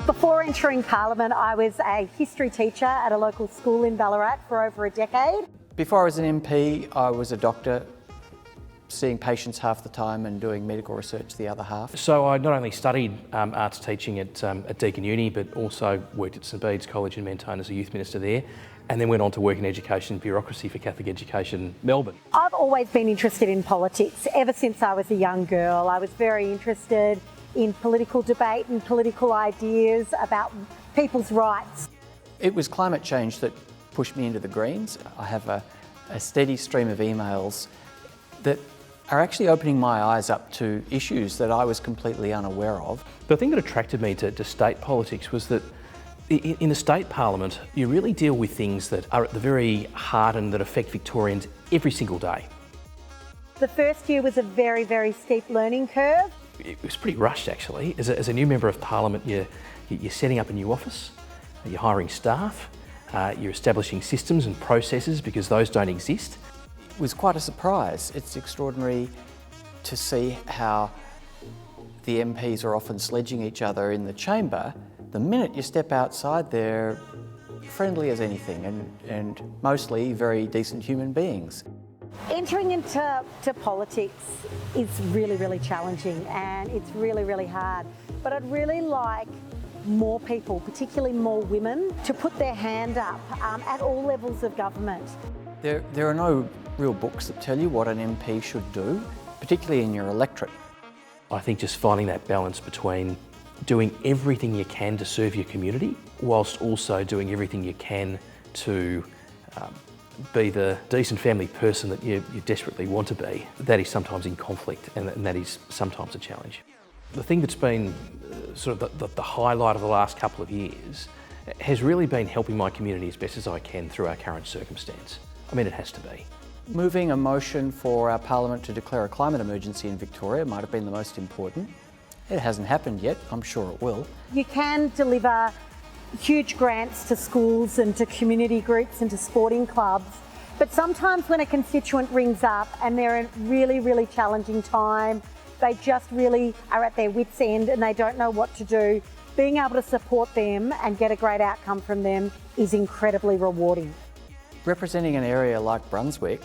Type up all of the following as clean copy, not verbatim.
Before entering Parliament, I was a history teacher at a local school in Ballarat for over a decade. Before I was an MP, I was a doctor, seeing patients half the time and doing medical research the other half. So I not only studied arts teaching at Deakin Uni, but also worked at St Bede's College in Mentone as a youth minister there, and then went on to work in education bureaucracy for Catholic Education Melbourne. I've always been interested in politics. Ever since I was a young girl, I was very interested in political debate and political ideas about people's rights. It was climate change that pushed me into the Greens. I have a steady stream of emails that are actually opening my eyes up to issues that I was completely unaware of. The thing that attracted me to state politics was that in the state parliament, you really deal with things that are at the very heart and that affect Victorians every single day. The first year was a very, very steep learning curve. It was pretty rushed actually. As a new member of parliament, you're setting up a new office, you're hiring staff, you're establishing systems and processes because those don't exist. It was quite a surprise. It's extraordinary to see how the MPs are often sledging each other in the chamber. The minute you step outside, they're friendly as anything and mostly very decent human beings. Entering into politics is really, really challenging and it's really, really hard. But I'd really like more people, particularly more women, to put their hand up at all levels of government. There are no real books that tell you what an MP should do, particularly in your electorate. I think just finding that balance between doing everything you can to serve your community, whilst also doing everything you can to be the decent family person that you desperately want to be, that is sometimes in conflict and that is sometimes a challenge. The thing that's been sort of the highlight of the last couple of years has really been helping my community as best as I can through our current circumstance. I mean, it has to be. Moving a motion for our Parliament to declare a climate emergency in Victoria might have been the most important. It hasn't happened yet, I'm sure it will. You can deliver huge grants to schools and to community groups and to sporting clubs, but sometimes when a constituent rings up and they're in a really, really challenging time, they just really are at their wits' end and they don't know what to do, being able to support them and get a great outcome from them is incredibly rewarding. Representing an area like Brunswick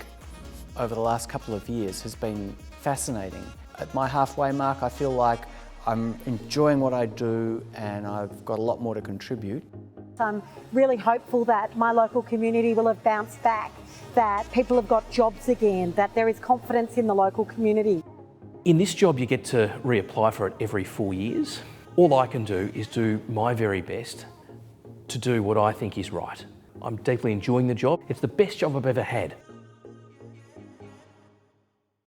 over the last couple of years has been fascinating. At my halfway mark, I feel like I'm enjoying what I do and I've got a lot more to contribute. I'm really hopeful that my local community will have bounced back, that people have got jobs again, that there is confidence in the local community. In this job, you get to reapply for it every 4 years. All I can do is do my very best to do what I think is right. I'm deeply enjoying the job. It's the best job I've ever had.